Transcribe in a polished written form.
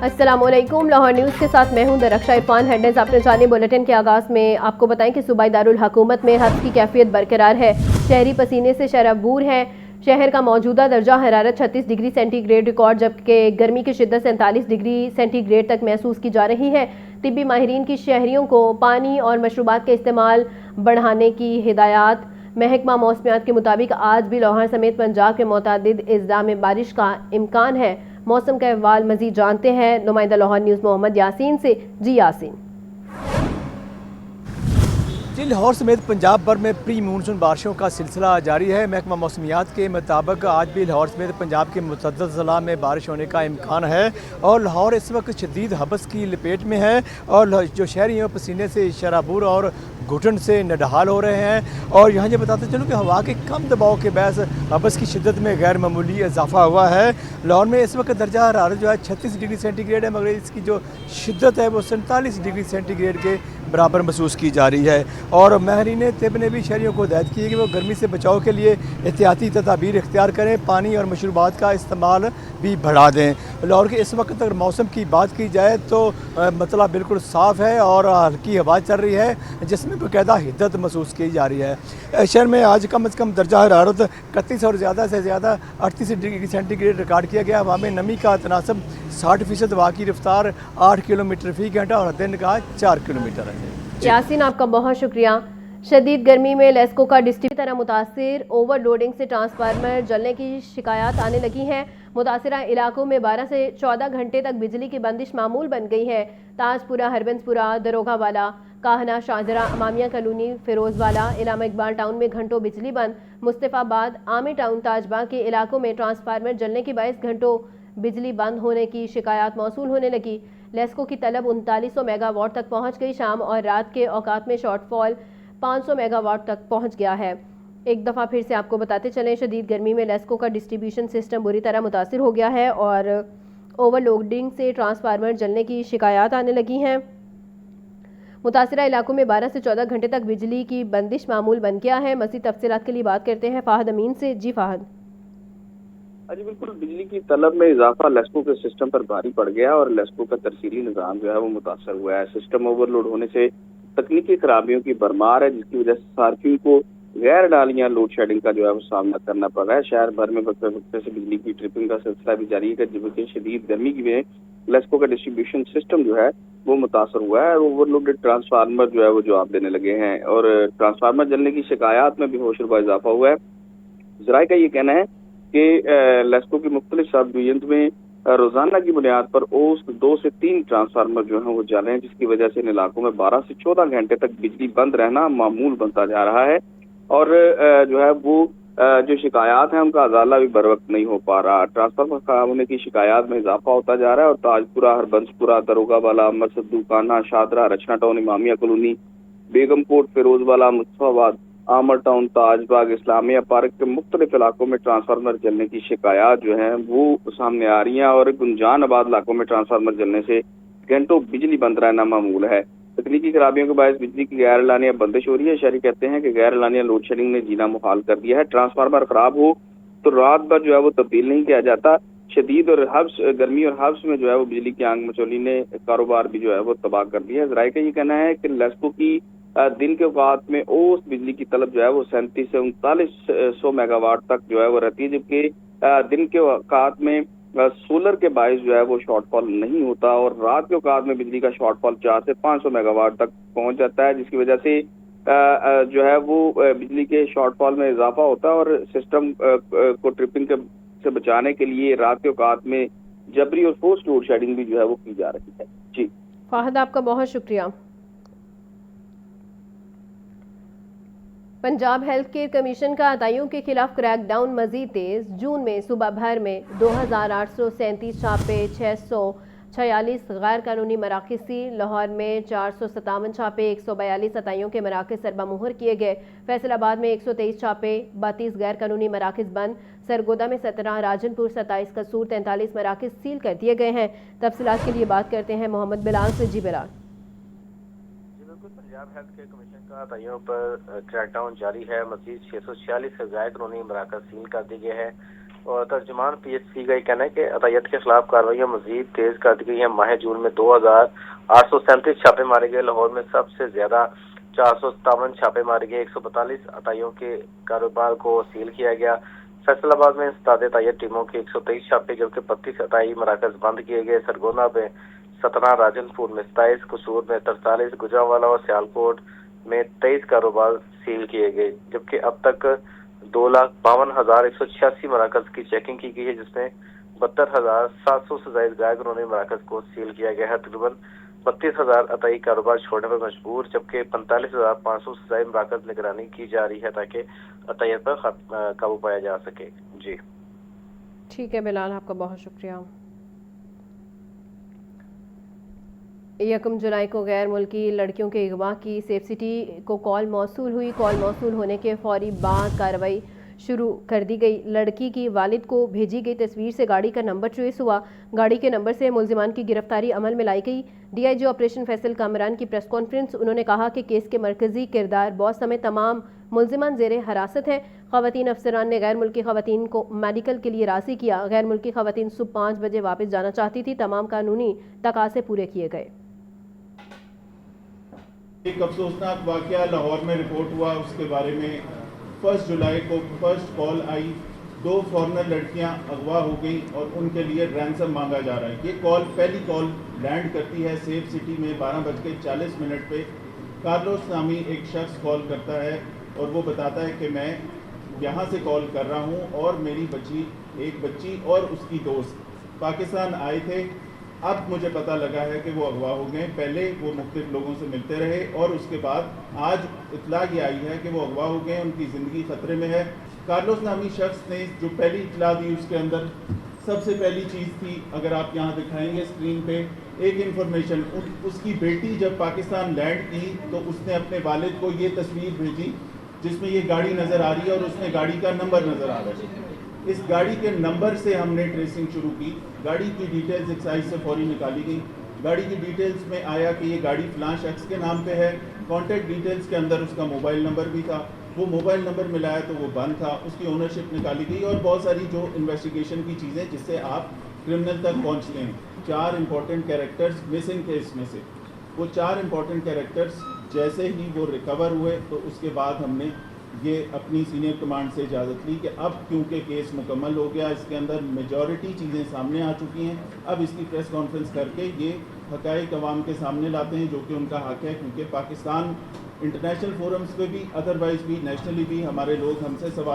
अस्सलाम वालेकुम। लाहौर न्यूज़ के साथ मैं हूं दरख्शा इरफान। हेडलाइंस आपने जाने बुलेटिन के आगाज़ में आपको बताएं कि सूबाई दारुल हुकूमत में हब्स की कैफियत बरकरार है। शहरी पसीने से शराबूर हैं। शहर का मौजूदा दर्जा हरारत 36 डिग्री सेंटीग्रेड रिकॉर्ड, जबकि गर्मी की शिद्दत 47 डिग्री सेंटीग्रेड तक महसूस की जा रही है। तिब्बी माहिरीन की शहरियों को पानी और मशरूबात के इस्तेमाल बढ़ाने की हिदायत। महकमा मौसमियात के मुताबिक आज भी लाहौर समेत पंजाब के मुतअद्दिद अजला में बारिश का इम्कान है। मौसम का अहवाल मजीद जानते हैं नुमाइंदा लाहौर न्यूज़ मोहम्मद यासीन से। जी यासीन। लाहौर समेत पंजाब भर में प्री मानसून बारिशों का सिलसिला जारी है। महकमा मौसमियात के मुताबिक आज भी लाहौर समेत पंजाब के मुतअद्दिद ज़िला में बारिश होने का इम्कान है और लाहौर इस वक्त शदीद हबस की लपेट में है और जो शहरी हैं पसीने से शराबूर और घुटन से नडहाल हो रहे हैं। और यहाँ ये बताते चलूँ कि हवा के कम दबाव के बायस हबस की शिद्दत में गैर मामूली इजाफा हुआ है। लाहौर में इस वक्त दर्जा हरारत जो है 36 डिग्री सेंटीग्रेड है, मगर इसकी जो शिद्दत है वो 47 डिग्री सेंटीग्रेड के बराबर महसूस की जा रही है। और माहिरीन तिब ने भी शहरियों को हिदायत की है कि वो गर्मी से बचाव के लिए एहतियाती तदाबीर इख्तियार करें, पानी और मशरूबात का इस्तेमाल भी बढ़ा दें। लाहौर के इस वक्त अगर मौसम की बात की जाए तो मतलब बिल्कुल साफ़ है और हल्की हवा चल रही है जिसमें बाकायदा हिद्दत महसूस की जा रही है। शहर में आज कम से कम दर्जा हरारत 31 और ज़्यादा से ज़्यादा 38 डिग्री सेंटीग्रेड रिकॉर्ड किया गया। हवा में नमी का तनासब 60%, हवा की रफ्तार 8 किलोमीटर फ़ी घंटा और दिन का 4 किलोमीटर है। यासीन आपका बहुत शुक्रिया। शदीद गर्मी में लेस्को का डिस्ट्रीब्यूटर तरह मुतासिर, ओवरलोडिंग से ट्रांसफार्मर जलने की शिकायत आने लगी हैं। मुतासिरा इलाकों में 12 से 14 घंटे तक बिजली की बंदिश मामूल बन गई है। ताजपुरा, हरबंसपुरा, दरोगा वाला, काहना, शाहजरा, अमामिया कॉलोनी, फिरोजवाला, इलामा इकबाल टाउन में घंटों बिजली बंद। मुस्तफ़ाबाद, आमी टाउन, ताजबाग के इलाकों में ट्रांसफार्मर जलने के बायस घंटों बिजली बंद होने की शिकायत मौसूल होने लगी। लेस्को की तलब 3900 मेगावाट तक पहुंच गई। शाम और रात के औकात में शॉर्टफॉल 500 मेगावाट तक पहुंच गया है। एक दफ़ा फिर से आपको बताते चलें, शदीद गर्मी में लेस्को का डिस्ट्रीब्यूशन सिस्टम बुरी तरह मुतासिर हो गया है और ओवरलोडिंग से ट्रांसफार्मर जलने की शिकायत आने लगी हैं। मुतासिरा इलाकों में 12 से 14 घंटे तक बिजली की बंदिश मामूल बन गया है। मज़ीद तफसीलात के लिए बात करते हैं फाहद अमीन से। जी फाहद। जी बिल्कुल, बिजली की तलब में इजाफा लेस्को के सिस्टम पर भारी पड़ गया और लेस्को का तरसीली निज़ाम जो है वो मुतासर हुआ है। सिस्टम ओवरलोड होने से तकनीकी खराबियों की भरमार है, जिसकी वजह से सार्फिन को गैर डालियां लोड शेडिंग का जो है वो सामना करना पड़ रहा है। शहर भर में वक्फे वक्फे से बिजली की ट्रिपिंग का सिलसिला भी जारी है, जबकि शदीद गर्मी की वजह लेस्को का डिस्ट्रीब्यूशन सिस्टम जो है वो मुतासर हुआ है और ओवरलोडेड ट्रांसफार्मर जो है वो जवाब देने लगे हैं और ट्रांसफार्मर जलने की शिकायत में भी होशरुबा इजाफा हुआ है। जराये का ये कहना है कि लेस्को की मुख्तलिफ सब डिवीजन में रोजाना की बुनियाद पर औसत 2 से 3 ट्रांसफार्मर जो है वो जल रहे हैं, जिसकी वजह से इन इलाकों में 12 से 14 घंटे तक बिजली बंद रहना मामूल बनता जा रहा है और जो है वो जो शिकायत है उनका अजाला भी बर वक्त नहीं हो पा रहा। ट्रांसफार्मर खराब होने की शिकायत में इजाफा होता जा रहा है और ताजपुरा, हरबंसपुरा, दरोगा वाला, मरसदू, कान्हा, शादरा, रचना टाउन, इमामिया कॉलोनी, बेगमकोट, फिरोजवाला, मुस्तफाबाद, आमर टाउन, ताजबाग, इस्लामिया पार्क के मुख्तलिफ इलाकों में ट्रांसफार्मर जलने की शिकायत जो है वो सामने आ रही हैं और गुंजान आबाद इलाकों में ट्रांसफार्मर जलने से घंटों बिजली बंद रहना मामूल है। तकनीकी खराबियों के बायस बिजली की गैर एलानिया बंदिश हो रही है। शहरी कहते हैं कि गैर एलानिया लोड शेडिंग ने जीना मुहाल कर दिया है। ट्रांसफार्मर खराब हो तो रात भर जो है वो तब्दील नहीं किया जाता। शदीद और हब्स गर्मी और हब्स में जो है वो बिजली की आग मचोली ने कारोबार भी जो है वो तबाह कर दिया है। जराये का ये कहना है कि लेस्को की दिन के औकात में औसत बिजली की तलब जो है वो 37 से 3900 मेगावाट तक जो है वो रहती है, जबकि दिन के औकात में सोलर के बायस जो है वो शॉर्टफॉल नहीं होता और रात के औकात में बिजली का शॉर्टफॉल 4 से 500 मेगावाट तक पहुंच जाता है, जिसकी वजह से जो है वो बिजली के शॉर्टफॉल में इजाफा होता है और सिस्टम को ट्रिपिंग से बचाने के लिए रात के औकात में जबरी और फोर्स लोड शेडिंग भी जो है वो की जा रही है। जी फाहद, आपका बहुत शुक्रिया। पंजाब हेल्थ केयर कमीशन का अताइयों के खिलाफ क्रैकडाउन मजीद तेज। जून में सूबा भर में 2837 छापे, 646 गैर कानूनी मराकज़ सील। लाहौर में 457 छापे, 142 अताइयों के मराकज़ सरबा-मुहर किए गए। फैसलाबाद में 123 छापे, 32 गैर कानूनी मराकज़ बंद। सरगोदा में 17, राजनपुर 27, कसूर 43 मराकज़ सील कर दिए गए हैं। तफसीलात के लिए बात करते हैं मोहम्मद बिलाल से। जी Bilal. Punjab health care commission का अताइयों पर क्रैकडाउन जारी है। मजीद 646 गैर कानूनी मराकज़ सील कर दिए गए हैं। اور ترجمان PSC کا یہ کہنا ہے کہ عطیت کے خلاف کارروائیاں مزید تیز کر دی گئی ہیں۔ ماہ جون میں 2837 چھاپے مارے گئے۔ لاہور میں سب سے زیادہ 457 چھاپے مارے گئے۔ 142 عطائیوں کے کاروبار کو سیل کیا گیا۔ فیصل آباد میں 27 عطیت ٹیموں کے 123 چھاپے جبکہ 32 عطائی مراکز بند کیے گئے۔ سرگودا میں 17، راجن پور میں 27، قصور میں 43، گجرانوالہ اور سیالکوٹ میں 23 کاروبار سیل کیے گئے جبکہ اب تک 2,52,186 مراکز کی چیکنگ کی گئی ہے جس میں 72,700 سے زائد غیر قانونی مراکز کو سیل کیا گیا ہے۔ تقریباً 32,000 عطائی کاروبار چھوڑنے پر مجبور جبکہ 45,500 سے زائد مراکز نگرانی کی جا رہی ہے تاکہ عطیت پر قابو پایا جا سکے۔ جی ٹھیک ہے بلال، آپ کا بہت شکریہ۔ 1 جولائی کو غیر ملکی لڑکیوں کے اغوا کی سیف سٹی کو کال موصول ہوئی۔ کال موصول ہونے کے فوری بعد کارروائی شروع کر دی گئی۔ لڑکی کی والد کو بھیجی گئی تصویر سے گاڑی کا نمبر ٹریس ہوا۔ گاڑی کے نمبر سے ملزمان کی گرفتاری عمل میں لائی گئی۔ DIG آپریشن فیصل کامران کی پریس کانفرنس۔ انہوں نے کہا کہ کیس کے مرکزی کردار باس سمیت تمام ملزمان زیر حراست ہیں۔ خواتین افسران نے غیر ملکی خواتین کو میڈیکل کے لیے راضی کیا۔ غیر ملکی خواتین صبح 5 بجے واپس جانا چاہتی تھی۔ تمام قانونی تقاضے پورے کیے گئے۔ ایک افسوسناک واقعہ لاہور میں رپورٹ ہوا، اس کے بارے میں 1 جولائی کو فرسٹ کال آئی۔ 2 فارنر لڑکیاں اغوا ہو گئی اور ان کے لیے رینسم مانگا جا رہا ہے۔ یہ کال پہلی کال لینڈ کرتی ہے سیف سٹی میں 12:40 پہ۔ کارلوس نامی ایک شخص کال کرتا ہے اور وہ بتاتا ہے کہ میں یہاں سے کال کر رہا ہوں اور میری ایک بچی اور اس کی دوست پاکستان آئے تھے۔ اب مجھے پتہ لگا ہے کہ وہ اغوا ہو گئے۔ پہلے وہ مختلف لوگوں سے ملتے رہے اور اس کے بعد آج اطلاع یہ آئی ہے کہ وہ اغوا ہو گئے، ان کی زندگی خطرے میں ہے۔ کارلوس نامی شخص نے جو پہلی اطلاع دی اس کے اندر سب سے پہلی چیز تھی، اگر آپ یہاں دکھائیں گے اسکرین پہ، ایک انفارمیشن، اس کی بیٹی جب پاکستان لینڈ کی تو اس نے اپنے والد کو یہ تصویر بھیجی جس میں یہ گاڑی نظر آ رہی ہے اور اس میں گاڑی کا نمبر نظر آ رہا ہے۔ اس گاڑی کے نمبر سے ہم نے ٹریسنگ شروع کی۔ گاڑی کی ڈیٹیلز ایکسائز سے فوری نکالی گئی۔ گاڑی کی ڈیٹیلز میں آیا کہ یہ گاڑی فلاں شخص کے نام پہ ہے۔ کانٹیکٹ ڈیٹیلز کے اندر اس کا موبائل نمبر بھی تھا۔ وہ موبائل نمبر ملایا تو وہ بند تھا، اس کی اونرشپ نکالی گئی اور بہت ساری جو انویسٹیگیشن کی چیزیں جس سے آپ کرمنل تک پہنچتے ہیں۔ 4 امپورٹنٹ کیریکٹرز مسنگ تھے اس میں سے۔ وہ 4 امپورٹنٹ کیریکٹرز جیسے ہی وہ ریکور ہوئے تو اس کے بعد ہم نے یہ اپنی سینئر کمانڈ سے اجازت لی کہ اب کیونکہ کیس مکمل ہو گیا، اس کے اندر میجورٹی چیزیں سامنے آ چکی ہیں، اب اس کی پریس کانفرنس کر کے یہ حقائق عوام کے سامنے لاتے ہیں جو کہ ان کا حق ہے، کیونکہ پاکستان انٹرنیشنل فورمز پہ بھی ادروائز بھی نیشنلی بھی ہمارے لوگ ہم سے سوال